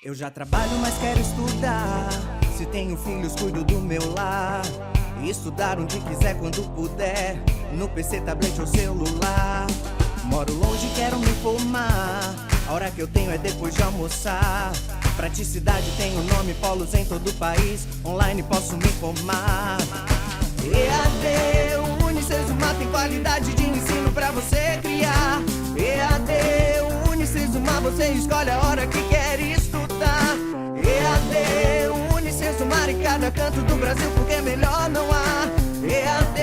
Eu já trabalho, mas quero estudar. Se tenho filhos, cuido do meu lar. E estudar onde quiser, quando puder, no PC, tablet ou celular. Moro longe, quero me formar. A hora que eu tenho é depois de almoçar. Praticidade tem o nome, polos em todo o país. Online posso me formar. EAD, Unicesumar tem qualidade de ensino pra você criar. EAD, Unicesumar, você escolhe a hora que quer estudar. EAD, Unicesumar em cada canto do Brasil, porque melhor não há. EAD,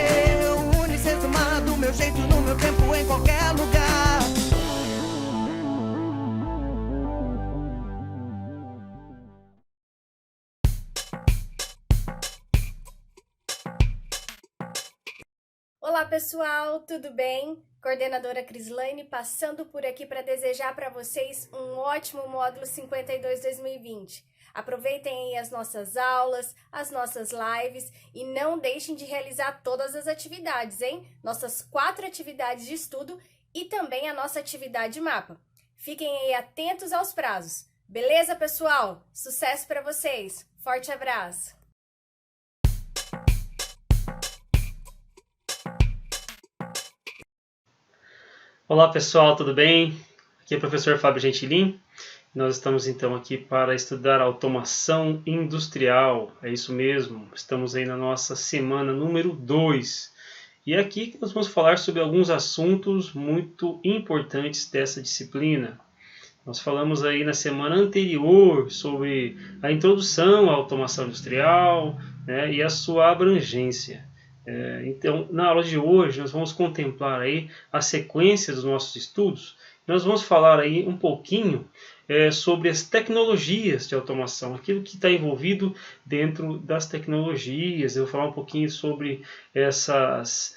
Unicesumar, do meu jeito, no meu tempo, em qualquer lugar. Olá pessoal, tudo bem? Coordenadora Crislaine passando por aqui para desejar para vocês um ótimo módulo 52-2020. Aproveitem aí as nossas aulas, as nossas lives e não deixem de realizar todas as atividades, hein? Nossas 4 atividades de estudo e também a nossa atividade mapa. Fiquem aí atentos aos prazos. Beleza, pessoal? Sucesso para vocês! Forte abraço! Olá pessoal, tudo bem? Aqui é o professor Fábio Gentilin. Nós estamos então aqui para estudar automação industrial. É isso mesmo, estamos aí na nossa semana número 2. E aqui nós vamos falar sobre alguns assuntos muito importantes dessa disciplina. Nós falamos aí na semana anterior sobre a introdução à automação industrial, né, e a sua abrangência. Então, na aula de hoje, nós vamos contemplar aí a sequência dos nossos estudos. Nós vamos falar aí um pouquinho sobre as tecnologias de automação, aquilo que está envolvido dentro das tecnologias. Eu vou falar um pouquinho sobre essas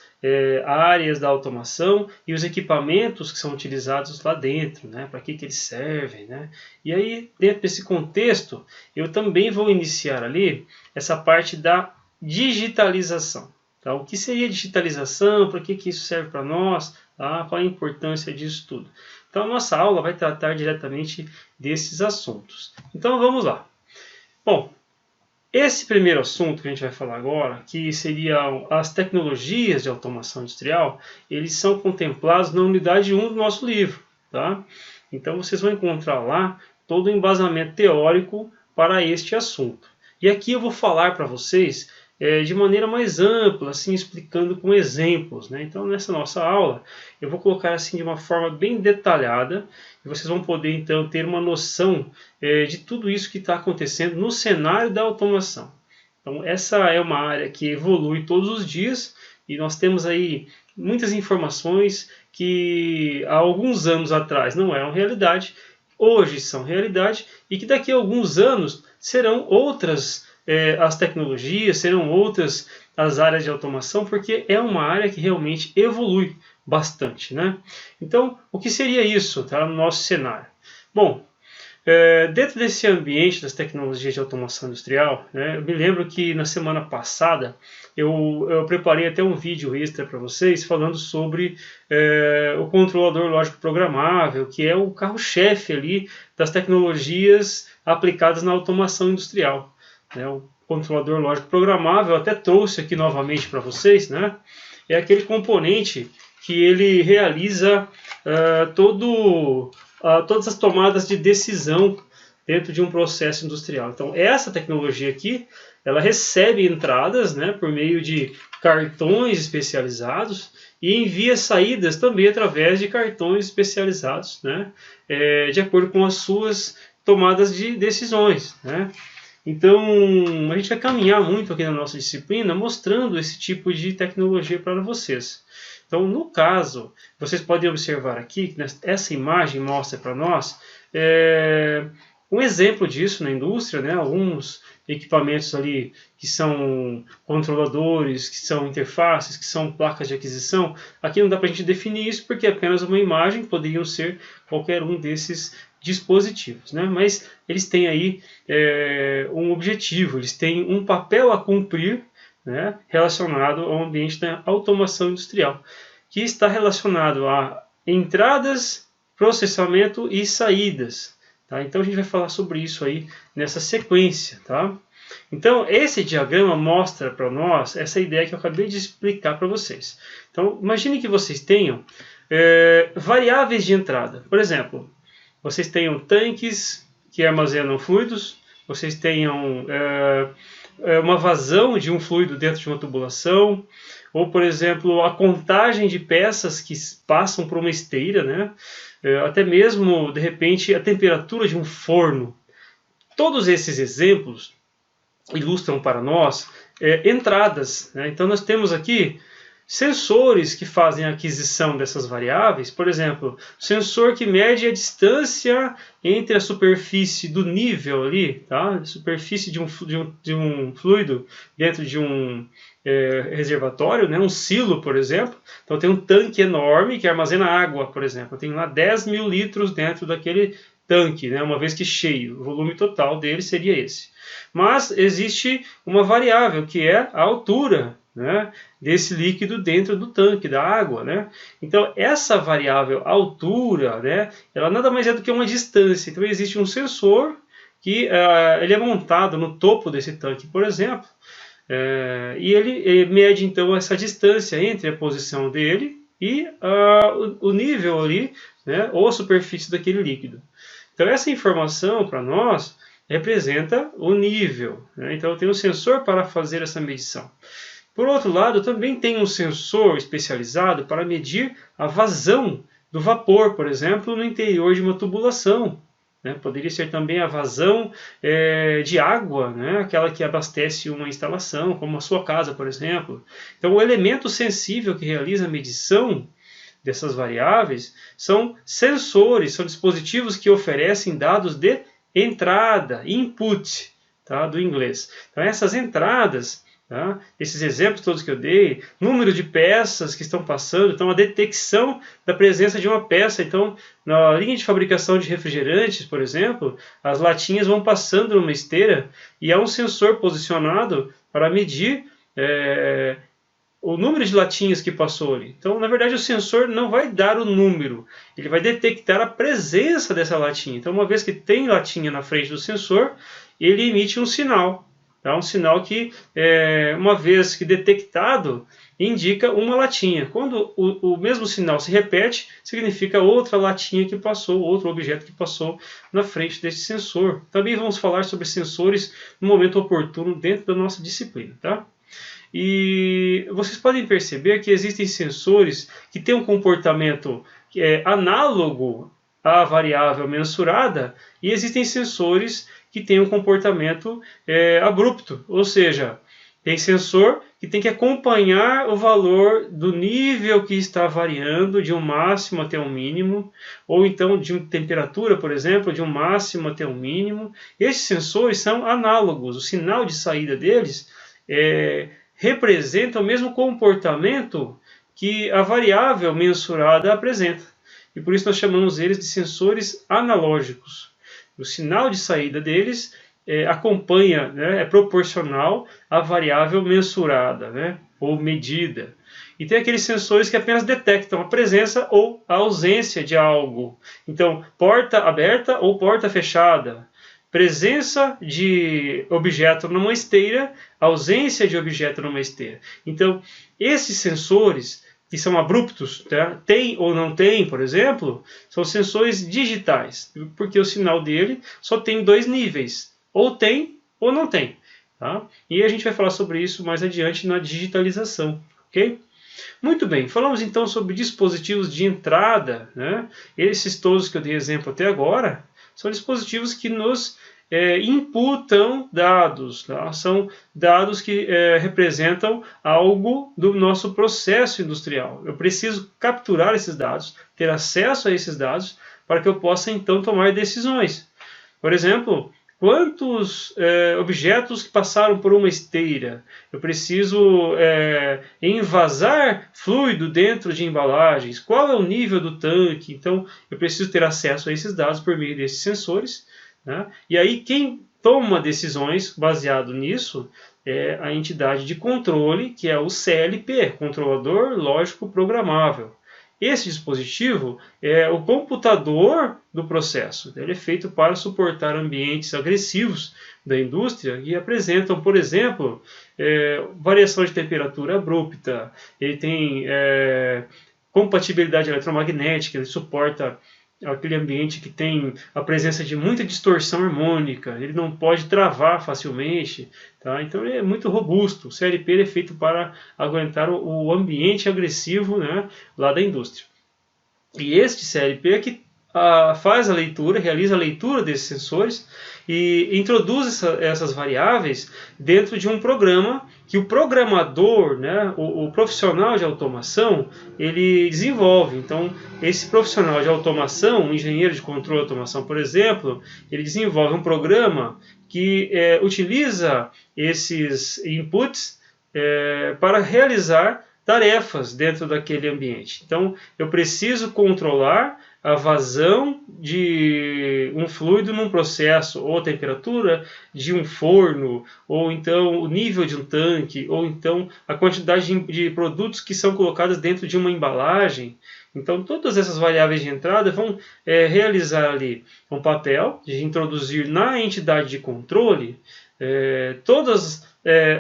áreas da automação e os equipamentos que são utilizados lá dentro, né? Para que eles servem, né? E aí, dentro desse contexto, eu também vou iniciar ali essa parte da digitalização. O que seria digitalização, para que isso serve para nós, tá? Qual a importância disso tudo. Então a nossa aula vai tratar diretamente desses assuntos. Então vamos lá. Bom, esse primeiro assunto que a gente vai falar agora, que seriam as tecnologias de automação industrial, eles são contemplados na unidade 1 do nosso livro. Tá? Então vocês vão encontrar lá todo o embasamento teórico para este assunto. E aqui eu vou falar para vocês de maneira mais ampla, assim, explicando com exemplos, né? Então, nessa nossa aula, eu vou colocar assim de uma forma bem detalhada, e vocês vão poder, então, ter uma noção de tudo isso que está acontecendo no cenário da automação. Então, essa é uma área que evolui todos os dias, e nós temos aí muitas informações que há alguns anos atrás não eram realidade, hoje são realidade, e que daqui a alguns anos serão outras as tecnologias, serão outras as áreas de automação, porque é uma área que realmente evolui bastante, né? Então, o que seria isso, tá, no nosso cenário? Bom, dentro desse ambiente das tecnologias de automação industrial, né, eu me lembro que na semana passada eu preparei até um vídeo extra para vocês falando sobre o controlador lógico programável, que é o carro-chefe ali das tecnologias aplicadas na automação industrial. O controlador lógico programável, eu até trouxe aqui novamente para vocês, né? É aquele componente que ele realiza todas as tomadas de decisão dentro de um processo industrial. Então essa tecnologia aqui, ela recebe entradas, né, por meio de cartões especializados e envia saídas também através de cartões especializados, né, de acordo com as suas tomadas de decisões, né? Então, a gente vai caminhar muito aqui na nossa disciplina mostrando esse tipo de tecnologia para vocês. Então, no caso, vocês podem observar aqui que essa imagem mostra para nós um exemplo disso na indústria, né? Alguns equipamentos ali que são controladores, que são interfaces, que são placas de aquisição. Aqui não dá para a gente definir isso porque é apenas uma imagem, poderiam ser qualquer um desses dispositivos, né? Mas eles têm aí um objetivo, eles têm um papel a cumprir, né, relacionado ao ambiente da automação industrial, que está relacionado a entradas, processamento e saídas, Tá? Então a gente vai falar sobre isso aí nessa sequência. Tá? Então esse diagrama mostra para nós essa ideia que eu acabei de explicar para vocês. Então imagine que vocês tenham variáveis de entrada. Por exemplo, vocês tenham tanques que armazenam fluidos, vocês tenham uma vazão de um fluido dentro de uma tubulação, ou, por exemplo, a contagem de peças que passam por uma esteira, né? Até mesmo, de repente, a temperatura de um forno. Todos esses exemplos ilustram para nós entradas, né? Então nós temos aqui sensores que fazem a aquisição dessas variáveis. Por exemplo, sensor que mede a distância entre a superfície do nível ali, tá? A superfície de um fluido dentro de um reservatório, né? Um silo, por exemplo. Então tem um tanque enorme que armazena água, por exemplo. Tem lá 10.000 litros dentro daquele tanque, né? Uma vez que cheio, o volume total dele seria esse. Mas existe uma variável que é a altura, né, desse líquido dentro do tanque, da água, né? Então essa variável altura, né, ela nada mais é do que uma distância. Então existe um sensor que ele é montado no topo desse tanque, por exemplo, e ele mede então essa distância entre a posição dele e o nível ali, né, ou a superfície daquele líquido. Então essa informação para nós representa o nível, né? Então eu tenho um sensor para fazer essa medição. Por outro lado, também tem um sensor especializado para medir a vazão do vapor, por exemplo, no interior de uma tubulação, né? Poderia ser também a vazão de água, né? Aquela que abastece uma instalação, como a sua casa, por exemplo. Então, o elemento sensível que realiza a medição dessas variáveis são sensores, são dispositivos que oferecem dados de entrada, input, tá? Do inglês. Então, essas entradas, tá? Esses exemplos todos que eu dei, número de peças que estão passando, então a detecção da presença de uma peça. Então, na linha de fabricação de refrigerantes, por exemplo, as latinhas vão passando numa esteira e há um sensor posicionado para medir o número de latinhas que passou ali. Então, na verdade, o sensor não vai dar o número, ele vai detectar a presença dessa latinha. Então, uma vez que tem latinha na frente do sensor, ele emite um sinal. Um sinal que, uma vez que detectado, indica uma latinha. Quando o mesmo sinal se repete, significa outra latinha que passou, outro objeto que passou na frente desse sensor. Também vamos falar sobre sensores no momento oportuno dentro da nossa disciplina. Tá? E vocês podem perceber que existem sensores que têm um comportamento análogo à variável mensurada, e existem sensores que tem um comportamento abrupto, ou seja, tem sensor que tem que acompanhar o valor do nível que está variando de um máximo até um mínimo, ou então de uma temperatura, por exemplo, de um máximo até um mínimo. Esses sensores são análogos, o sinal de saída deles representa o mesmo comportamento que a variável mensurada apresenta, e por isso nós chamamos eles de sensores analógicos. O sinal de saída deles acompanha, né, é proporcional à variável mensurada, né, ou medida. E tem aqueles sensores que apenas detectam a presença ou a ausência de algo. Então, porta aberta ou porta fechada. Presença de objeto numa esteira, ausência de objeto numa esteira. Então, esses sensores que são abruptos, tá? Tem ou não tem, por exemplo, são sensores digitais, porque o sinal dele só tem dois níveis, ou tem ou não tem. Tá? E a gente vai falar sobre isso mais adiante na digitalização. Ok? Muito bem, falamos então sobre dispositivos de entrada, né? Esses todos que eu dei exemplo até agora são dispositivos que nos imputam dados, tá? São dados que representam algo do nosso processo industrial. Eu preciso capturar esses dados, ter acesso a esses dados, para que eu possa então tomar decisões. Por exemplo, quantos objetos que passaram por uma esteira? Eu preciso envasar fluido dentro de embalagens? Qual é o nível do tanque? Então, eu preciso ter acesso a esses dados por meio desses sensores. Né? E aí, quem toma decisões baseado nisso é a entidade de controle, que é o CLP, Controlador Lógico Programável. esse dispositivo é o computador do processo. Ele é feito para suportar ambientes agressivos da indústria e apresentam, por exemplo, variação de temperatura abrupta, ele tem compatibilidade eletromagnética, ele suporta aquele ambiente que tem a presença de muita distorção harmônica, ele não pode travar facilmente, tá? Então ele é muito robusto. O CLP ele é feito para aguentar o ambiente agressivo, né, lá da indústria. E este CLP é que faz a leitura, realiza a leitura desses sensores e introduz essas variáveis dentro de um programa que o programador, né, o profissional de automação, ele desenvolve. Então, esse profissional de automação, um engenheiro de controle de automação, por exemplo, ele desenvolve um programa que utiliza esses inputs para realizar tarefas dentro daquele ambiente. Então, eu preciso controlar a vazão de um fluido num processo, ou a temperatura de um forno, ou então o nível de um tanque, ou então a quantidade de produtos que são colocados dentro de uma embalagem. Então, todas essas variáveis de entrada vão realizar ali um papel de introduzir na entidade de controle todas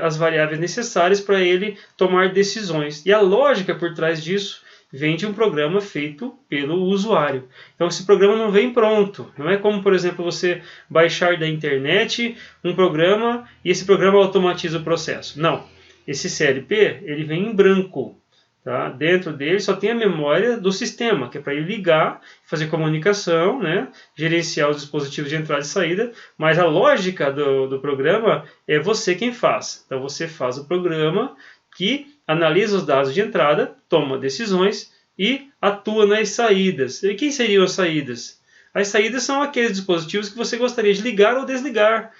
as variáveis necessárias para ele tomar decisões. E a lógica por trás disso vem de um programa feito pelo usuário. Então esse programa não vem pronto. Não é como, por exemplo, você baixar da internet um programa e esse programa automatiza o processo. Não. Esse CLP ele vem em branco. Tá? Dentro dele só tem a memória do sistema, que é para ele ligar, fazer comunicação, né? Gerenciar os dispositivos de entrada e saída, mas a lógica do programa é você quem faz. Então você faz o programa que analisa os dados de entrada, toma decisões e atua nas saídas. E quem seriam as saídas? As saídas são aqueles dispositivos que você gostaria de ligar ou desligar.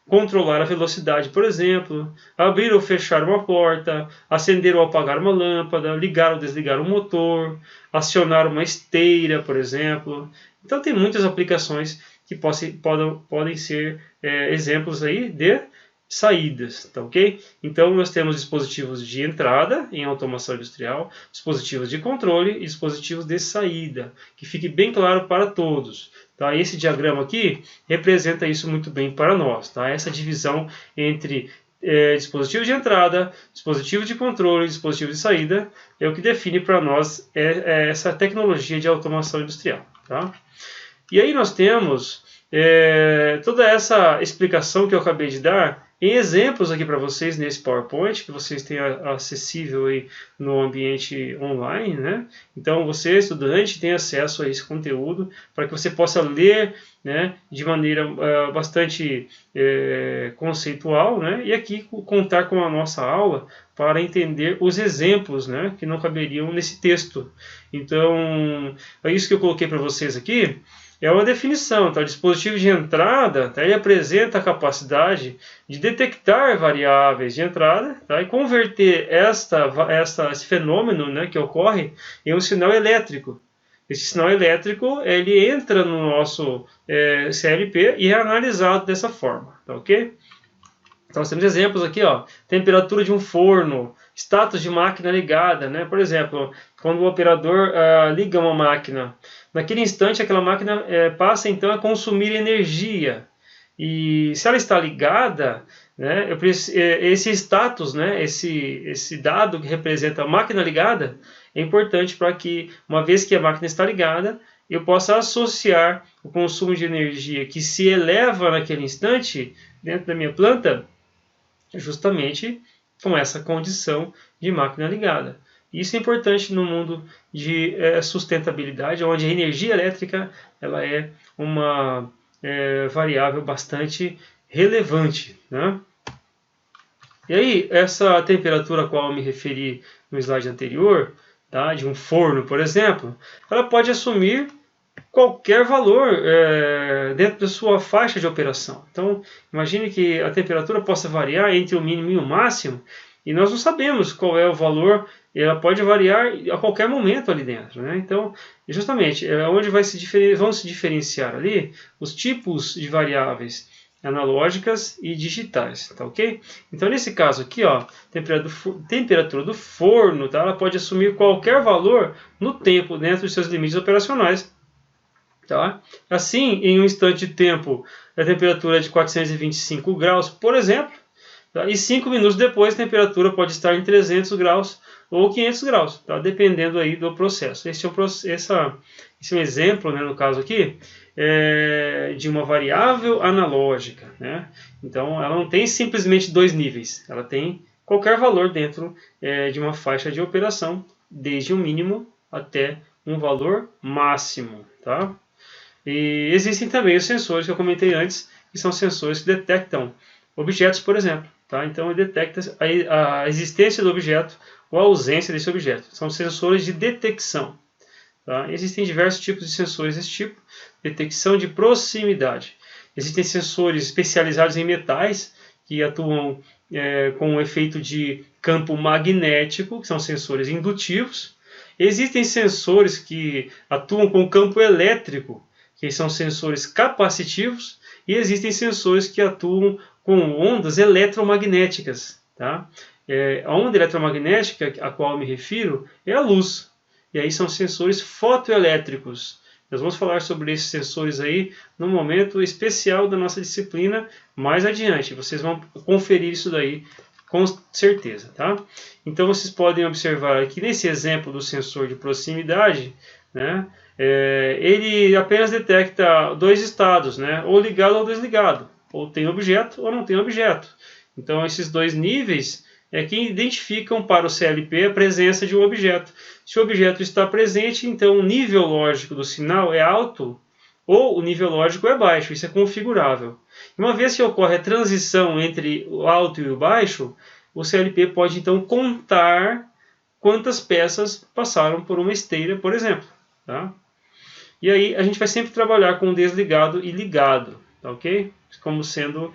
Controlar a velocidade, por exemplo, abrir ou fechar uma porta, acender ou apagar uma lâmpada, ligar ou desligar um motor, acionar uma esteira, por exemplo. Então tem muitas aplicações que podem ser exemplos aí de saídas, tá ok? Então nós temos dispositivos de entrada em automação industrial, dispositivos de controle e dispositivos de saída, que fique bem claro para todos. Tá? Esse diagrama aqui representa isso muito bem para nós, tá? Essa divisão entre dispositivo de entrada, dispositivo de controle e dispositivo de saída é o que define para nós essa tecnologia de automação industrial. Tá? E aí nós temos toda essa explicação que eu acabei de dar em exemplos aqui para vocês nesse PowerPoint, que vocês têm acessível aí no ambiente online, né? Então você, estudante, tem acesso a esse conteúdo para que você possa ler, né, de maneira bastante conceitual, né? E aqui contar com a nossa aula para entender os exemplos, né, que não caberiam nesse texto. Então, é isso que eu coloquei para vocês aqui. É uma definição, tá? O dispositivo de entrada, tá? Ele apresenta a capacidade de detectar variáveis de entrada, tá? E converter esse fenômeno, né, que ocorre em um sinal elétrico. Esse sinal elétrico ele entra no nosso CLP e é analisado dessa forma, tá ok? Então nós temos exemplos aqui, ó, temperatura de um forno, status de máquina ligada, né? Por exemplo, quando o operador liga uma máquina, naquele instante aquela máquina passa então a consumir energia. E se ela está ligada, né, esse status, né, esse dado que representa a máquina ligada, é importante para que, uma vez que a máquina está ligada, eu possa associar o consumo de energia que se eleva naquele instante dentro da minha planta, justamente com essa condição de máquina ligada. Isso é importante no mundo de sustentabilidade, onde a energia elétrica ela é uma variável bastante relevante, né? E aí, essa temperatura a qual eu me referi no slide anterior, tá, de um forno, por exemplo, ela pode assumir qualquer valor dentro da sua faixa de operação. Então, imagine que a temperatura possa variar entre o mínimo e o máximo, e nós não sabemos qual é o valor, ela pode variar a qualquer momento ali dentro, né? Então, justamente, onde vão se diferenciar ali os tipos de variáveis analógicas e digitais, tá ok? Então nesse caso aqui, ó, temperatura do forno, tá? Ela pode assumir qualquer valor no tempo dentro dos seus limites operacionais, tá? Assim, em um instante de tempo, a temperatura é de 425 graus, por exemplo, tá? E 5 minutos depois a temperatura pode estar em 300 graus ou 500 graus, tá? Dependendo aí do processo. Esse é um exemplo, né, no caso aqui, de uma variável analógica, né? Então ela não tem simplesmente dois níveis, ela tem qualquer valor dentro de uma faixa de operação, desde um mínimo até um valor máximo, tá? E existem também os sensores que eu comentei antes, que são sensores que detectam objetos, por exemplo, tá? Então ele detecta a existência do objeto ou a ausência desse objeto. São sensores de detecção. Tá? Existem diversos tipos de sensores desse tipo. Detecção de proximidade. Existem sensores especializados em metais que atuam com um efeito de campo magnético, que são sensores indutivos. Existem sensores que atuam com campo elétrico, que são sensores capacitivos. E existem sensores que atuam com ondas eletromagnéticas. Tá? A onda eletromagnética a qual eu me refiro é a luz. E aí são sensores fotoelétricos. Nós vamos falar sobre esses sensores aí num momento especial da nossa disciplina mais adiante. Vocês vão conferir isso daí com certeza, tá? Então vocês podem observar aqui nesse exemplo do sensor de proximidade, né? Ele apenas detecta dois estados, né? Ou ligado ou desligado. Ou tem objeto ou não tem objeto. Então esses dois níveis é que identificam para o CLP a presença de um objeto. Se o objeto está presente, então o nível lógico do sinal é alto ou o nível lógico é baixo. Isso é configurável. Uma vez que ocorre a transição entre o alto e o baixo, o CLP pode então contar quantas peças passaram por uma esteira, por exemplo. Tá? E aí a gente vai sempre trabalhar com desligado e ligado, tá, ok? Como sendo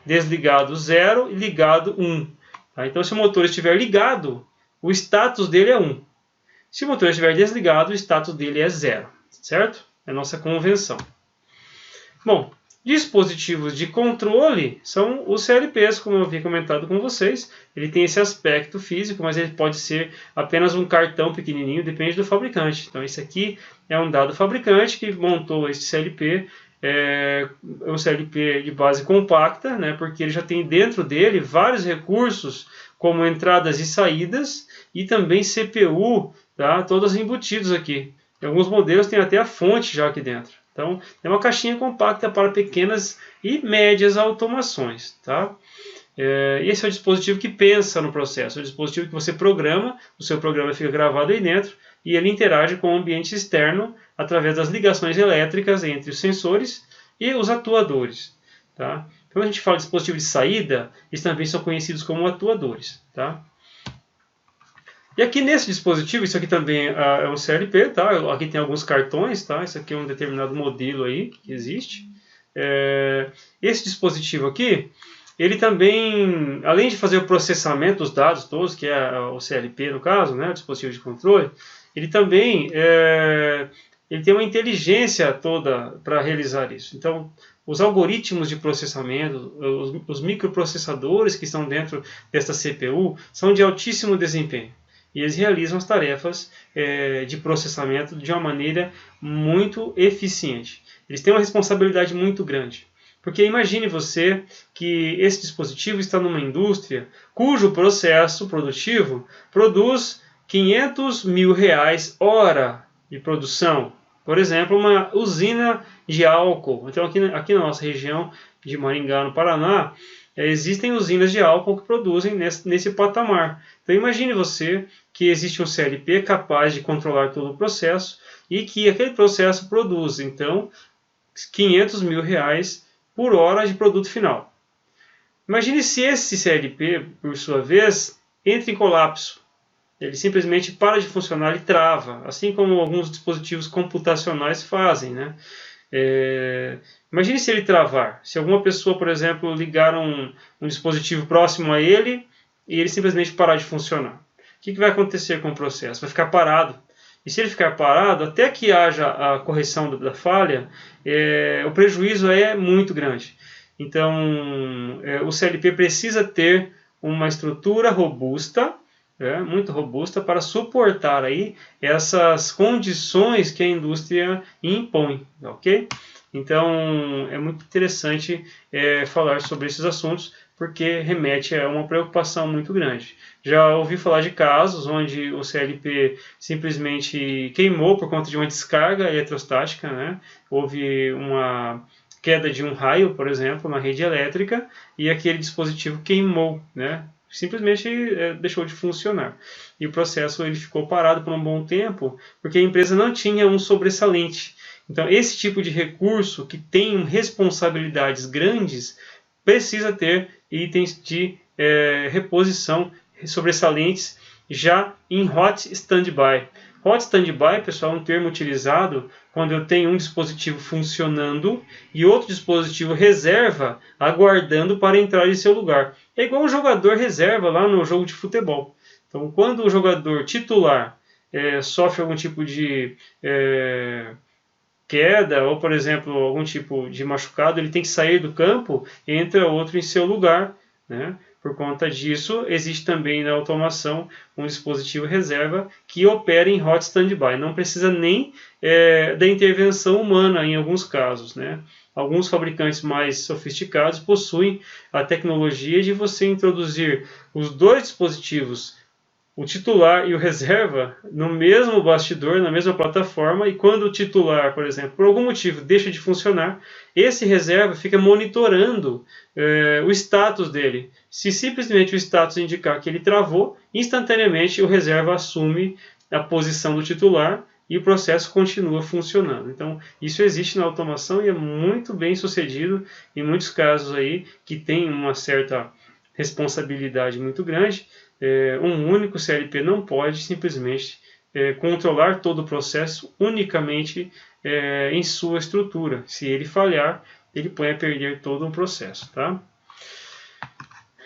desligado 0 e ligado 1. Tá? Então, se o motor estiver ligado, o status dele é 1. Se o motor estiver desligado, o status dele é 0. Certo? É a nossa convenção. Bom, dispositivos de controle são os CLPs, como eu havia comentado com vocês. Ele tem esse aspecto físico, mas ele pode ser apenas um cartão pequenininho, depende do fabricante. Então, esse aqui é um dado fabricante que montou esse CLP. É um CLP de base compacta, né, porque ele já tem dentro dele vários recursos, como entradas e saídas, e também CPU, tá, todos embutidos aqui. Em alguns modelos tem até a fonte já aqui dentro. Então, é uma caixinha compacta para pequenas e médias automações. Tá? Esse é o dispositivo que pensa no processo, é o dispositivo que você programa, o seu programa fica gravado aí dentro, e ele interage com o ambiente externo através das ligações elétricas entre os sensores e os atuadores. Tá? Quando a gente fala de dispositivo de saída, eles também são conhecidos como atuadores. Tá? E aqui nesse dispositivo, isso aqui também é um CLP, tá? Aqui tem alguns cartões, tá? Isso aqui é um determinado modelo aí que existe. Esse dispositivo aqui, ele também, além de fazer o processamento dos dados todos, que é o CLP no caso, né? O dispositivo de controle, ele também ele tem uma inteligência toda para realizar isso. Então, os algoritmos de processamento, os microprocessadores que estão dentro desta CPU são de altíssimo desempenho. E eles realizam as tarefas de processamento de uma maneira muito eficiente. Eles têm uma responsabilidade muito grande. Porque imagine você que esse dispositivo está numa indústria cujo processo produtivo produz R$500 mil hora de produção. Por exemplo, uma usina de álcool. Então aqui na nossa região de Maringá, no Paraná, existem usinas de álcool que produzem nesse patamar. Então imagine você que existe um CLP capaz de controlar todo o processo e que aquele processo produz, então, R$500 mil por hora de produto final. Imagine se esse CLP, por sua vez, entra em colapso. Ele simplesmente para de funcionar e trava, assim como alguns dispositivos computacionais fazem, né? Imagine se ele travar. Se alguma pessoa, por exemplo, ligar um dispositivo próximo a ele e ele simplesmente parar de funcionar. O que vai acontecer com o processo? Vai ficar parado. E se ele ficar parado, até que haja a correção da falha, o prejuízo é muito grande. Então, o CLP precisa ter uma estrutura robusta, muito robusta, para suportar aí essas condições que a indústria impõe, ok? Então, é muito interessante falar sobre esses assuntos, porque remete a uma preocupação muito grande. Já ouvi falar de casos onde o CLP simplesmente queimou por conta de uma descarga eletrostática, né? Houve uma queda de um raio, por exemplo, na rede elétrica, e aquele dispositivo queimou, né? Simplesmente deixou de funcionar. E o processo ele ficou parado por um bom tempo, porque a empresa não tinha um sobressalente. Então, esse tipo de recurso que tem responsabilidades grandes, precisa ter itens de reposição sobressalentes já em hot standby. Hot standby, pessoal, é um termo utilizado quando eu tenho um dispositivo funcionando e outro dispositivo reserva aguardando para entrar em seu lugar. É igual um jogador reserva lá no jogo de futebol. Então, quando o jogador titular sofre algum tipo de queda ou, por exemplo, algum tipo de machucado, ele tem que sair do campo e entra outro em seu lugar, né? Por conta disso, existe também na automação um dispositivo reserva que opera em hot standby. Não precisa nem da intervenção humana em alguns casos, né? Alguns fabricantes mais sofisticados possuem a tecnologia de você introduzir os dois dispositivos, o titular e o reserva, no mesmo bastidor, na mesma plataforma, e quando o titular, por exemplo, por algum motivo deixa de funcionar, esse reserva fica monitorando o status dele. Se simplesmente o status indicar que ele travou, instantaneamente o reserva assume a posição do titular e o processo continua funcionando. Então, isso existe na automação e é muito bem sucedido em muitos casos aí que tem uma certa responsabilidade muito grande. Um único CLP não pode simplesmente controlar todo o processo unicamente em sua estrutura. Se ele falhar, ele pode perder todo o processo, tá?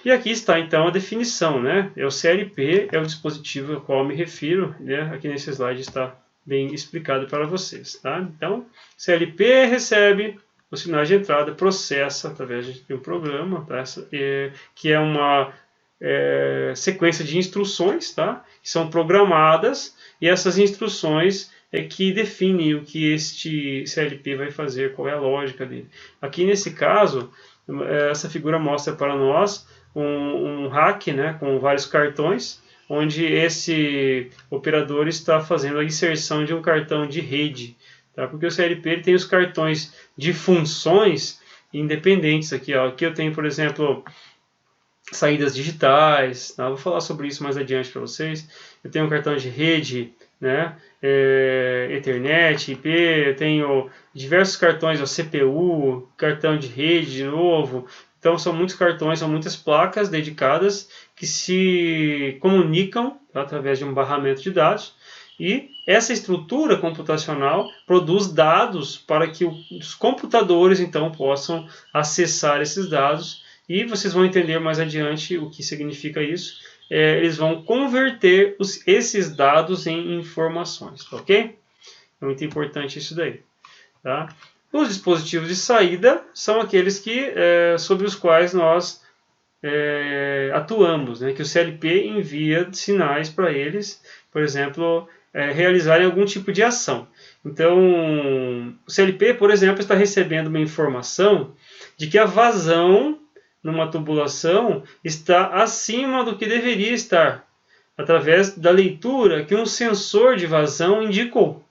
E aqui está então a definição, né? O CLP é o dispositivo ao qual eu me refiro, né? Aqui nesse slide está bem explicado para vocês, tá? Então, CLP recebe os sinais de entrada, processa através de um programa, tá? Que é uma sequência de instruções, tá? Que são programadas, e essas instruções que definem o que este CLP vai fazer, qual é a lógica dele. Aqui nesse caso, essa figura mostra para nós um rack, né, com vários cartões, onde esse operador está fazendo a inserção de um cartão de rede, tá? Porque o CLP ele tem os cartões de funções independentes aqui, ó. Aqui eu tenho, por exemplo, saídas digitais, tá? Vou falar sobre isso mais adiante para vocês. Eu tenho um cartão de rede, né? Ethernet, IP, eu tenho diversos cartões, ó, CPU, cartão de rede de novo. Então são muitos cartões, são muitas placas dedicadas que se comunicam, tá, através de um barramento de dados, e essa estrutura computacional produz dados para que os computadores então possam acessar esses dados, e vocês vão entender mais adiante o que significa isso. Eles vão converter esses dados em informações, ok? É muito importante isso daí, tá? Os dispositivos de saída são aqueles sobre os quais nós atuamos, né? Que o CLP envia sinais para eles, por exemplo, realizarem algum tipo de ação. Então, o CLP, por exemplo, está recebendo uma informação de que a vazão numa tubulação está acima do que deveria estar, através da leitura que um sensor de vazão indicou.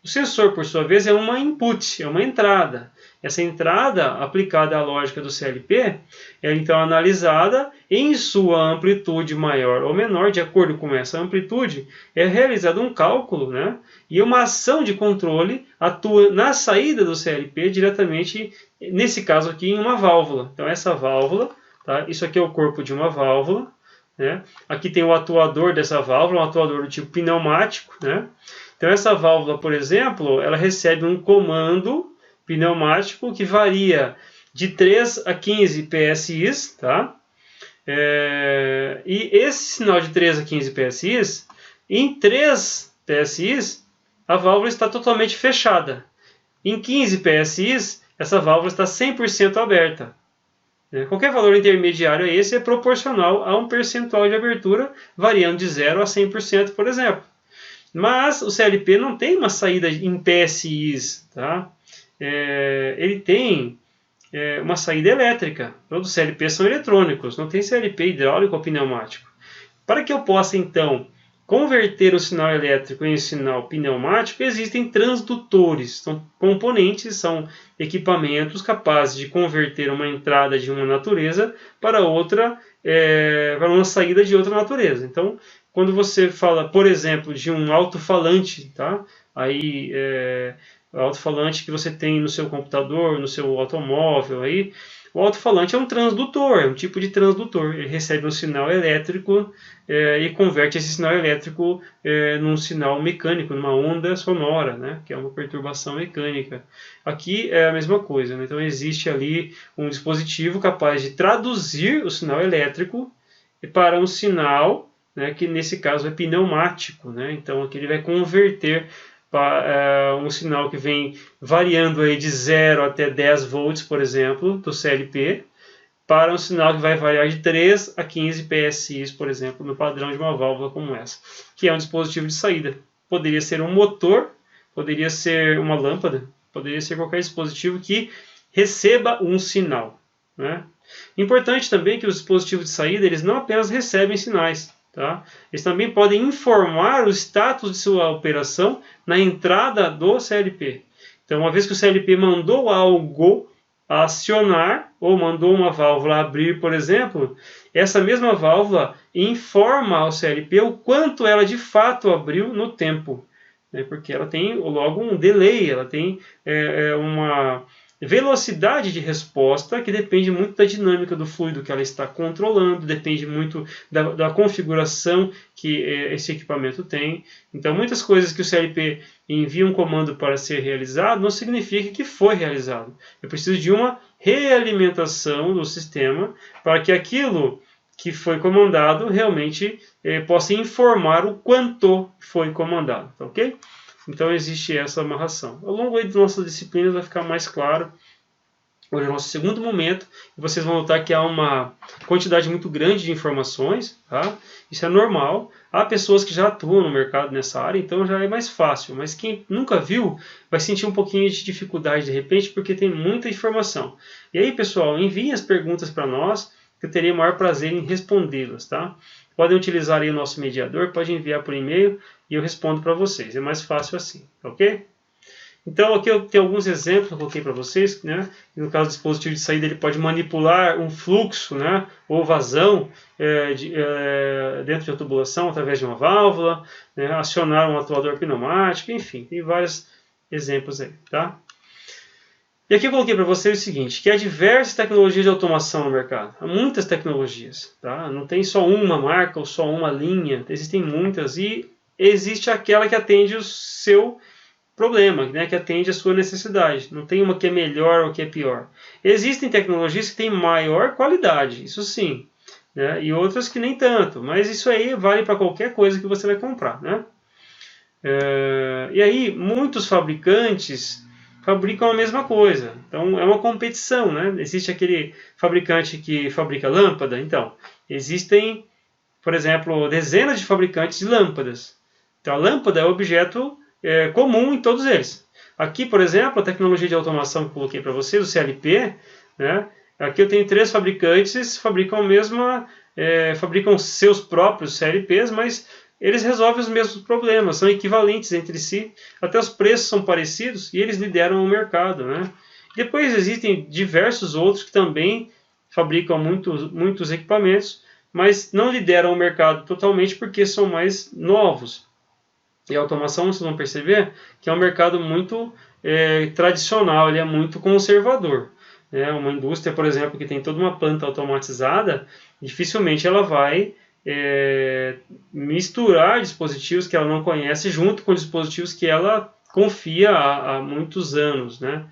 O sensor, por sua vez, é uma input, é uma entrada. Essa entrada, aplicada à lógica do CLP, é então analisada em sua amplitude maior ou menor. De acordo com essa amplitude, é realizado um cálculo, né? E uma ação de controle atua na saída do CLP diretamente, nesse caso aqui, em uma válvula. Então essa válvula, tá? Isso aqui é o corpo de uma válvula, né? Aqui tem o atuador dessa válvula, um atuador do tipo pneumático, né? Então essa válvula, por exemplo, ela recebe um comando pneumático que varia de 3 a 15 PSI, tá? E esse sinal de 3 a 15 PSI, em 3 PSI, a válvula está totalmente fechada. Em 15 PSI, essa válvula está 100% aberta. Qualquer valor intermediário a esse é proporcional a um percentual de abertura, variando de 0 a 100%, por exemplo. Mas o CLP não tem uma saída em PSI, tá? Ele tem uma saída elétrica. Todos os CLP são eletrônicos, não tem CLP hidráulico ou pneumático. Para que eu possa, então, converter o sinal elétrico em sinal pneumático, existem transdutores. São componentes, são equipamentos capazes de converter uma entrada de uma natureza para outra, para uma saída de outra natureza. Então, quando você fala, por exemplo, de um alto-falante, tá? Aí, o alto-falante que você tem no seu computador, no seu automóvel, aí, o alto-falante é um transdutor, é um tipo de transdutor. Ele recebe um sinal elétrico e converte esse sinal elétrico num sinal mecânico, numa onda sonora, né? Que é uma perturbação mecânica. Aqui é a mesma coisa, né? Então existe ali um dispositivo capaz de traduzir o sinal elétrico para um sinal, né, que nesse caso é pneumático, né? Então aqui ele vai converter para um sinal que vem variando aí de 0 até 10 volts, por exemplo, do CLP, para um sinal que vai variar de 3 a 15 PSI, por exemplo, no padrão de uma válvula como essa, que é um dispositivo de saída. Poderia ser um motor, poderia ser uma lâmpada, poderia ser qualquer dispositivo que receba um sinal, né? Importante também que os dispositivos de saída, eles não apenas recebem sinais, tá? Eles também podem informar o status de sua operação na entrada do CLP. Então, uma vez que o CLP mandou algo acionar, ou mandou uma válvula abrir, por exemplo, essa mesma válvula informa ao CLP o quanto ela de fato abriu no tempo, né? Porque ela tem logo um delay, ela tem uma velocidade de resposta que depende muito da dinâmica do fluido que ela está controlando, depende muito da configuração que esse equipamento tem. Então, muitas coisas que o CLP envia um comando para ser realizado não significa que foi realizado. Eu preciso de uma realimentação do sistema para que aquilo que foi comandado realmente possa informar o quanto foi comandado, tá, ok? Então existe essa amarração. Ao longo das nossas disciplinas vai ficar mais claro. Hoje é o nosso segundo momento. E vocês vão notar que há uma quantidade muito grande de informações. Tá? Isso é normal. Há pessoas que já atuam no mercado nessa área, então já é mais fácil. Mas quem nunca viu vai sentir um pouquinho de dificuldade de repente, porque tem muita informação. E aí, pessoal, enviem as perguntas para nós, que eu terei o maior prazer em respondê-las. Tá? Podem utilizar aí o nosso mediador, pode enviar por e-mail e eu respondo para vocês. É mais fácil assim, ok? Então aqui eu tenho alguns exemplos que eu coloquei para vocês, né? No caso do dispositivo de saída, ele pode manipular um fluxo, né, ou vazão dentro de uma tubulação através de uma válvula, né, acionar um atuador pneumático, enfim, tem vários exemplos aí, tá? E aqui eu coloquei para vocês o seguinte, que há diversas tecnologias de automação no mercado. Há muitas tecnologias, tá? Não tem só uma marca ou só uma linha, existem muitas e existe aquela que atende o seu problema, né, que atende a sua necessidade. Não tem uma que é melhor ou que é pior. Existem tecnologias que têm maior qualidade, isso sim, né, e outras que nem tanto, mas isso aí vale para qualquer coisa que você vai comprar, né? E aí, muitos fabricantes fabricam a mesma coisa. Então, é uma competição, né? Existe aquele fabricante que fabrica lâmpada, então, existem, por exemplo, dezenas de fabricantes de lâmpadas. Então, a lâmpada é um objeto comum em todos eles. Aqui, por exemplo, a tecnologia de automação que eu coloquei para vocês, o CLP, né? Aqui eu tenho 3 fabricantes, fabricam seus próprios CLPs, mas eles resolvem os mesmos problemas, são equivalentes entre si, até os preços são parecidos e eles lideram o mercado, né? Depois existem diversos outros que também fabricam muitos equipamentos, mas não lideram o mercado totalmente porque são mais novos. E a automação, vocês vão perceber que é um mercado muito tradicional, ele é muito conservador. Uma indústria, por exemplo, que tem toda uma planta automatizada, dificilmente ela vai misturar dispositivos que ela não conhece junto com dispositivos que ela confia há muitos anos, né?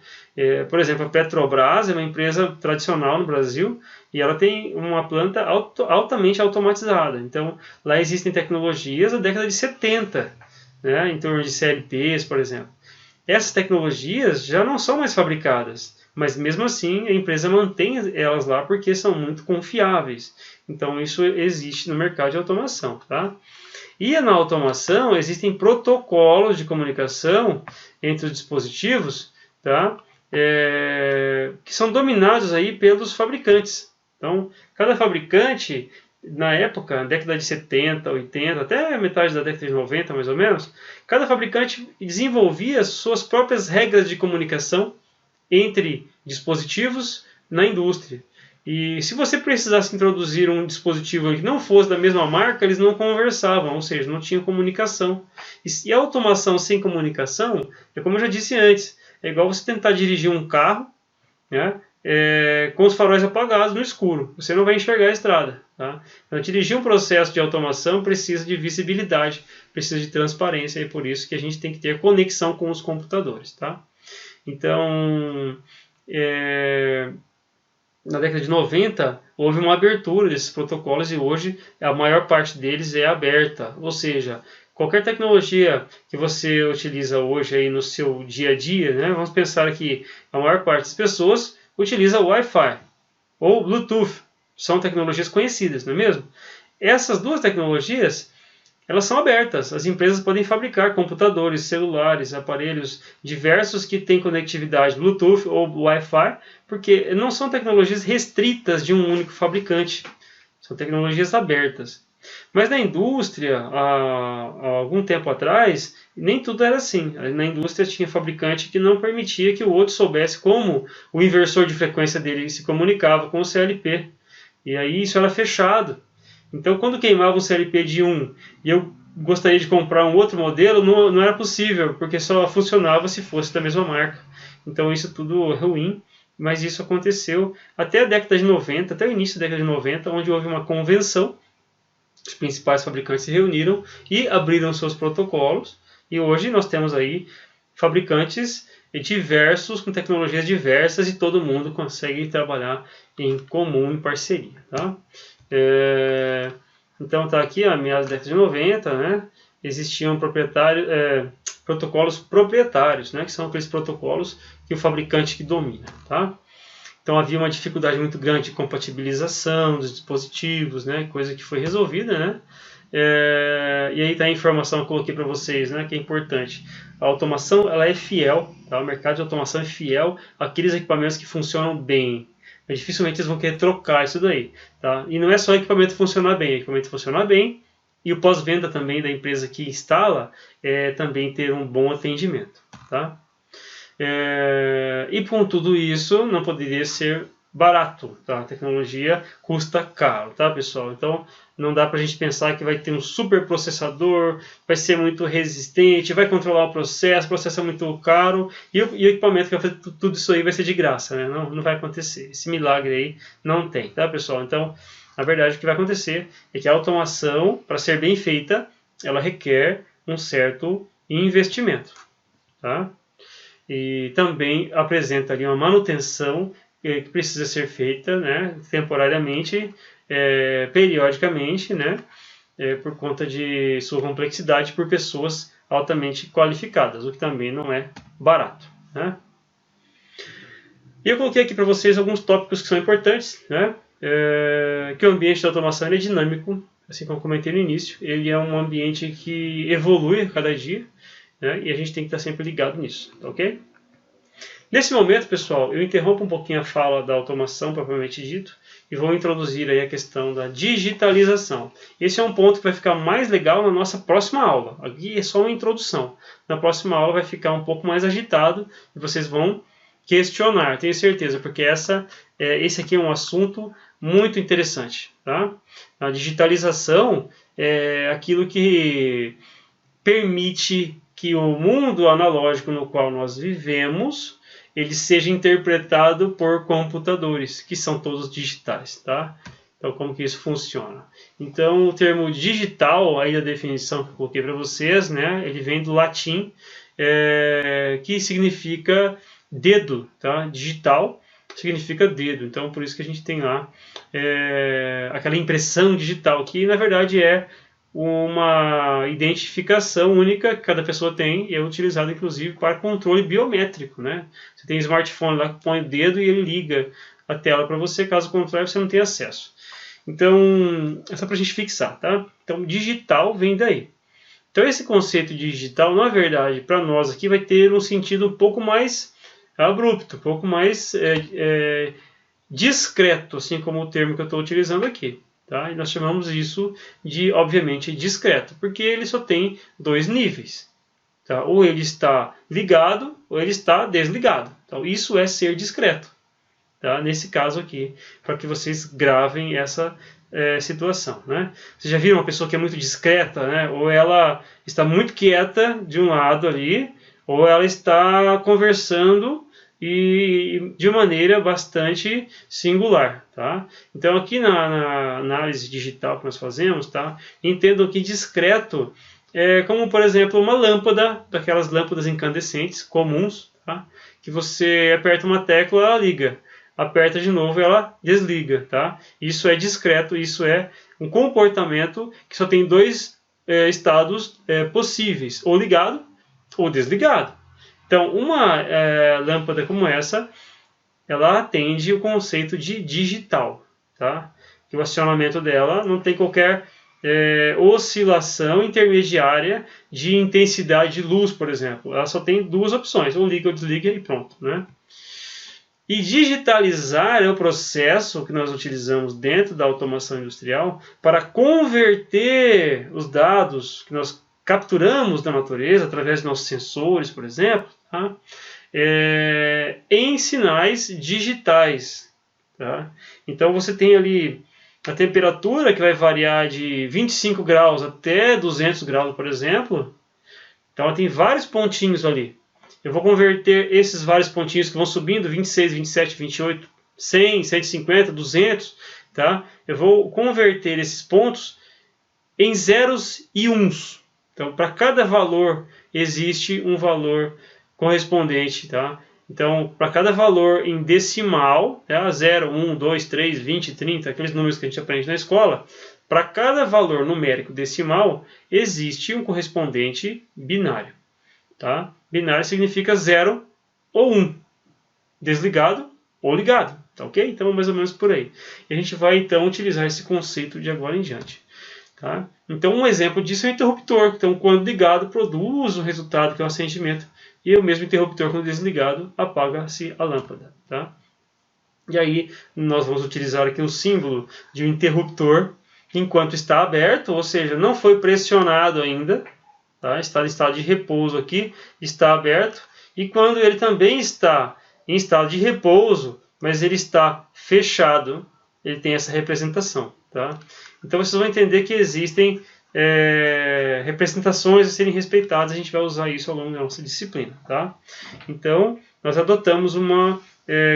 Por exemplo, a Petrobras é uma empresa tradicional no Brasil e ela tem uma planta altamente automatizada. Então, lá existem tecnologias da década de 70. né, em torno de CLPs, por exemplo. Essas tecnologias já não são mais fabricadas, mas mesmo assim a empresa mantém elas lá porque são muito confiáveis. Então isso existe no mercado de automação. Tá? E na automação existem protocolos de comunicação entre os dispositivos, tá? Que são dominados aí pelos fabricantes. Então, cada fabricante, na época, na década de 70, 80, até metade da década de 90 mais ou menos, cada fabricante desenvolvia suas próprias regras de comunicação entre dispositivos na indústria. E se você precisasse introduzir um dispositivo que não fosse da mesma marca, eles não conversavam, ou seja, não tinha comunicação. E a automação sem comunicação, é como eu já disse antes, é igual você tentar dirigir um carro, né, com os faróis apagados no escuro. Você não vai enxergar a estrada. Tá? Então, dirigir um processo de automação precisa de visibilidade, precisa de transparência, e por isso que a gente tem que ter conexão com os computadores. Tá? Então, na década de 90, houve uma abertura desses protocolos e hoje a maior parte deles é aberta. Ou seja, qualquer tecnologia que você utiliza hoje aí no seu dia a dia, né, vamos pensar que a maior parte das pessoas utiliza Wi-Fi ou Bluetooth. São tecnologias conhecidas, não é mesmo? Essas duas tecnologias, elas são abertas. As empresas podem fabricar computadores, celulares, aparelhos diversos que têm conectividade Bluetooth ou Wi-Fi, porque não são tecnologias restritas de um único fabricante. São tecnologias abertas. Mas na indústria, há algum tempo atrás, nem tudo era assim. Na indústria tinha fabricante que não permitia que o outro soubesse como o inversor de frequência dele se comunicava com o CLP. E aí isso era fechado. Então, quando queimava um CLP de um e eu gostaria de comprar um outro modelo, não era possível, porque só funcionava se fosse da mesma marca. Então, isso tudo é ruim, mas isso aconteceu até a década de 90, até o início da década de 90, onde houve uma convenção, os principais fabricantes se reuniram e abriram seus protocolos, e hoje nós temos aí fabricantes diversos, com tecnologias diversas, e todo mundo consegue trabalhar em comum, em parceria. Tá? Então está aqui, a meados da década de 90, né, existiam protocolos proprietários, né, que são aqueles protocolos que o fabricante que domina. Tá? Então havia uma dificuldade muito grande de compatibilização dos dispositivos, né, coisa que foi resolvida. Né? E aí está a informação que eu coloquei para vocês, né, que é importante. A automação ela é fiel, tá? O mercado de automação é fiel àqueles equipamentos que funcionam bem. Mas dificilmente eles vão querer trocar isso daí. Tá? E não é só o equipamento funcionar bem, o equipamento funcionar bem e o pós-venda também da empresa que instala também ter um bom atendimento. Tá? E com tudo isso não poderia ser barato. Tá? A tecnologia custa caro, tá, pessoal? Então não dá para a gente pensar que vai ter um super processador, vai ser muito resistente, vai controlar o processo é muito caro e o equipamento que vai fazer tudo isso aí vai ser de graça, né? Não vai acontecer. Esse milagre aí não tem, tá, pessoal? Então, na verdade, o que vai acontecer é que a automação, para ser bem feita, ela requer um certo investimento, tá? E também apresenta ali uma manutenção que precisa ser feita, né, temporariamente, periodicamente, né, por conta de sua complexidade, por pessoas altamente qualificadas, o que também não é barato. Né? E eu coloquei aqui para vocês alguns tópicos que são importantes, né, que o ambiente de automação é dinâmico, assim como eu comentei no início, ele é um ambiente que evolui a cada dia, né, e a gente tem que estar sempre ligado nisso, ok? Nesse momento, pessoal, eu interrompo um pouquinho a fala da automação, propriamente dito, e vou introduzir aí a questão da digitalização. Esse é um ponto que vai ficar mais legal na nossa próxima aula. Aqui é só uma introdução. Na próxima aula vai ficar um pouco mais agitado e vocês vão questionar, tenho certeza, porque esse aqui é um assunto muito interessante. Tá? A digitalização é aquilo que permite que o mundo analógico no qual nós vivemos ele seja interpretado por computadores, que são todos digitais, tá? Então, como que isso funciona? Então, o termo digital, aí a definição que eu coloquei para vocês, né? Ele vem do latim, que significa dedo, tá? Digital significa dedo, então por isso que a gente tem lá aquela impressão digital, que na verdade é uma identificação única que cada pessoa tem e é utilizado inclusive para controle biométrico, né? Você tem smartphone lá que põe o dedo e ele liga a tela para você, caso contrário você não tem acesso. Então, é só para a gente fixar, tá? Então, digital vem daí. Então, esse conceito de digital, na verdade, para nós aqui vai ter um sentido um pouco mais abrupto, um pouco mais discreto, assim como o termo que eu estou utilizando aqui. Tá? E nós chamamos isso de, obviamente, discreto, porque ele só tem dois níveis. Tá? Ou ele está ligado, ou ele está desligado. Então, isso é ser discreto. Tá? Nesse caso aqui, para que vocês gravem essa situação. Né? Vocês já viram uma pessoa que é muito discreta, né? Ou ela está muito quieta de um lado ali, ou ela está conversando e de maneira bastante singular, tá? Então aqui na análise digital que nós fazemos, tá? Entendam que discreto é como, por exemplo, uma lâmpada, daquelas lâmpadas incandescentes comuns, tá? Que você aperta uma tecla, ela liga, aperta de novo, ela desliga, tá? Isso é discreto, isso é um comportamento que só tem dois estados possíveis, ou ligado ou desligado. Então, uma lâmpada como essa, ela atende o conceito de digital, tá? Que o acionamento dela não tem qualquer oscilação intermediária de intensidade de luz, por exemplo. Ela só tem duas opções, ou liga ou desliga e pronto, né? E digitalizar é o processo que nós utilizamos dentro da automação industrial para converter os dados que nós capturamos da natureza, através dos nossos sensores, por exemplo, tá? Em sinais digitais. Tá? Então você tem ali a temperatura que vai variar de 25 graus até 200 graus, por exemplo. Então ela tem vários pontinhos ali. Eu vou converter esses vários pontinhos que vão subindo, 26, 27, 28, 100, 150, 200. Tá? Eu vou converter esses pontos em zeros e uns. Então, para cada valor existe um valor correspondente, tá? Então, para cada valor em decimal, tá? 0, 1, 2, 3, 20, 30, aqueles números que a gente aprende na escola, para cada valor numérico decimal, existe um correspondente binário, tá? Binário significa 0 ou 1, desligado ou ligado, tá ok? Então, mais ou menos por aí. E a gente vai, então, utilizar esse conceito de agora em diante. Tá? Então, um exemplo disso é o interruptor. Então, quando ligado, produz o resultado, que é o acendimento. E o mesmo interruptor, quando desligado, apaga-se a lâmpada. Tá? E aí, nós vamos utilizar aqui o símbolo de um interruptor enquanto está aberto, ou seja, não foi pressionado ainda. Tá? Está em estado de repouso aqui, está aberto. E quando ele também está em estado de repouso, mas ele está fechado, ele tem essa representação. Tá? Então vocês vão entender que existem representações a serem respeitadas, a gente vai usar isso ao longo da nossa disciplina. Tá? Então, nós adotamos uma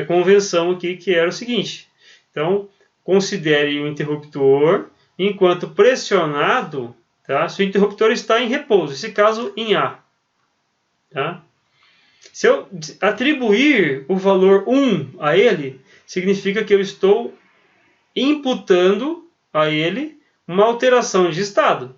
convenção aqui que era o seguinte. Então, considere o interruptor enquanto pressionado, tá? Se o interruptor está em repouso, nesse caso em A. Tá? Se eu atribuir o valor 1 a ele, significa que eu estou imputando a ele uma alteração de estado.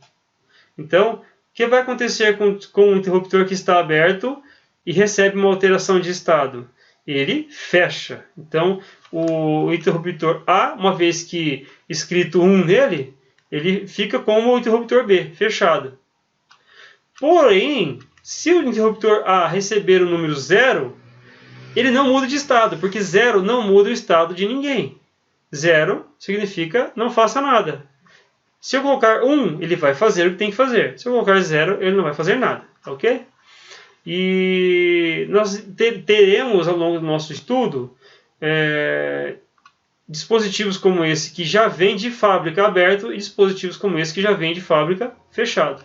Então, o que vai acontecer com o interruptor que está aberto e recebe uma alteração de estado? Ele fecha. Então, o interruptor A, uma vez que escrito 1 nele, ele fica como o interruptor B, fechado. Porém, se o interruptor A receber o número 0, ele não muda de estado, porque 0 não muda o estado de ninguém. 0 significa não faça nada. Se eu colocar 1, ele vai fazer o que tem que fazer. Se eu colocar 0, ele não vai fazer nada. Ok? E nós teremos ao longo do nosso estudo dispositivos como esse que já vem de fábrica aberto e dispositivos como esse que já vem de fábrica fechado.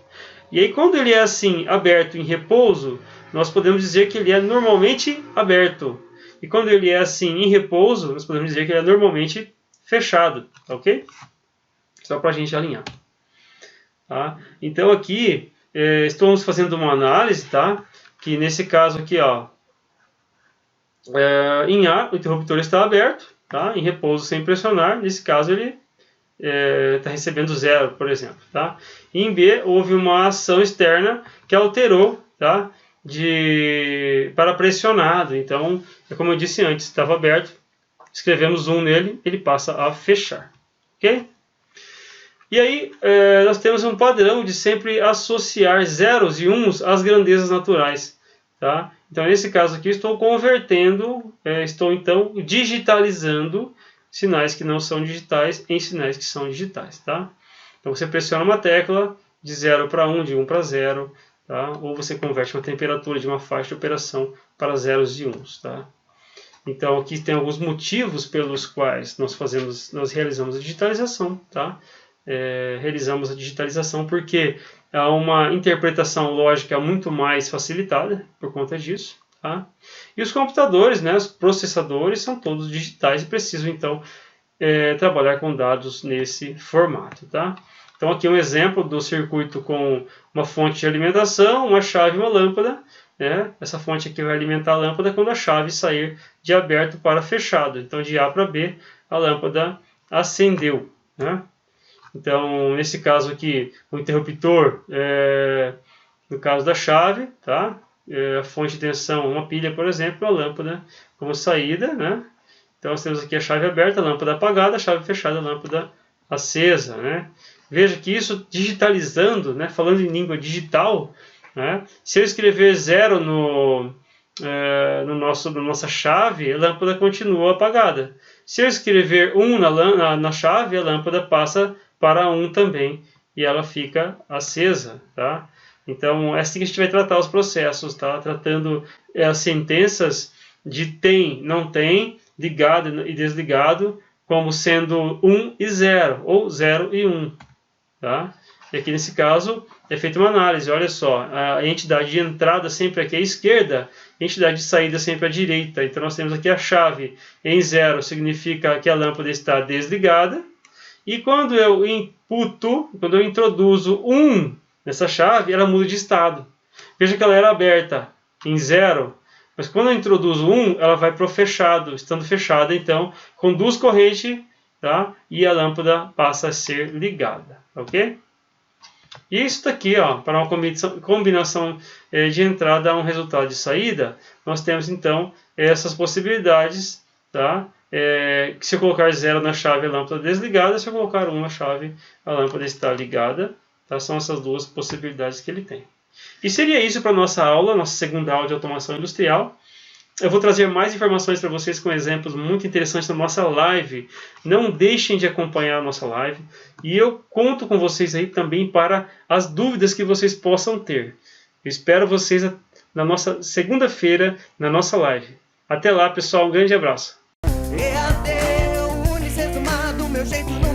E aí quando ele é assim aberto em repouso, nós podemos dizer que ele é normalmente aberto. E quando ele é assim em repouso, nós podemos dizer que ele é normalmente fechado. Ok? Só para a gente alinhar. Tá? Então aqui estamos fazendo uma análise, tá? Que nesse caso aqui, ó, em A o interruptor está aberto, tá? Em repouso sem pressionar. Nesse caso ele está recebendo 0, por exemplo. Tá? Em B, houve uma ação externa que alterou, tá? Para pressionado. Então, como eu disse antes, estava aberto, escrevemos 1 nele, ele passa a fechar. Ok? E aí, nós temos um padrão de sempre associar zeros e uns às grandezas naturais. Tá? Então, nesse caso aqui, estou convertendo, estou então digitalizando sinais que não são digitais em sinais que são digitais. Tá? Então, você pressiona uma tecla de 0 para 1, de 1 para 0, tá? Ou você converte uma temperatura de uma faixa de operação para zeros e uns. Tá? Então, aqui tem alguns motivos pelos quais nós realizamos a digitalização. Tá? Realizamos a digitalização porque há uma interpretação lógica muito mais facilitada por conta disso. Tá? E os computadores, né, os processadores, são todos digitais e precisam então trabalhar com dados nesse formato. Tá? Então aqui um exemplo do circuito com uma fonte de alimentação, uma chave e uma lâmpada. Né? Essa fonte aqui vai alimentar a lâmpada quando a chave sair de aberto para fechado. Então de A para B a lâmpada acendeu. Né? Então, nesse caso aqui, o interruptor, no caso da chave, tá? A fonte de tensão, uma pilha, por exemplo, a lâmpada como saída. Né? Então, nós temos aqui a chave aberta, a lâmpada apagada, a chave fechada, a lâmpada acesa. Né? Veja que isso, digitalizando, né? Falando em língua digital, né? Se eu escrever 0 na nossa chave, a lâmpada continua apagada. Se eu escrever 1 na chave, a lâmpada passa para 1 também, e ela fica acesa. Tá? Então, é assim que a gente vai tratar os processos, tá? Tratando as sentenças de tem, não tem, ligado e desligado, como sendo 1 e 0, ou 0 e 1. Tá? E aqui nesse caso, é feita uma análise. Olha só, a entidade de entrada sempre aqui à esquerda, a entidade de saída sempre à direita. Então, nós temos aqui a chave em 0, significa que a lâmpada está desligada. E quando eu introduzo 1 nessa chave, ela muda de estado. Veja que ela era aberta em 0, mas quando eu introduzo 1, ela vai para o fechado. Estando fechada, então, conduz corrente, tá? E a lâmpada passa a ser ligada. Ok? E isso daqui, ó, para uma combinação de entrada a um resultado de saída, nós temos então essas possibilidades, tá? Que se eu colocar 0 na chave, a lâmpada desligada; se eu colocar 1 na chave, a lâmpada está ligada. Tá? São essas duas possibilidades que ele tem. E seria isso para a nossa aula, nossa segunda aula de automação industrial. Eu vou trazer mais informações para vocês com exemplos muito interessantes na nossa live. Não deixem de acompanhar a nossa live. E eu conto com vocês aí também para as dúvidas que vocês possam ter. Eu espero vocês na nossa segunda-feira, na nossa live. Até lá, pessoal. Um grande abraço. EAD, o Unicentro, do meu jeito.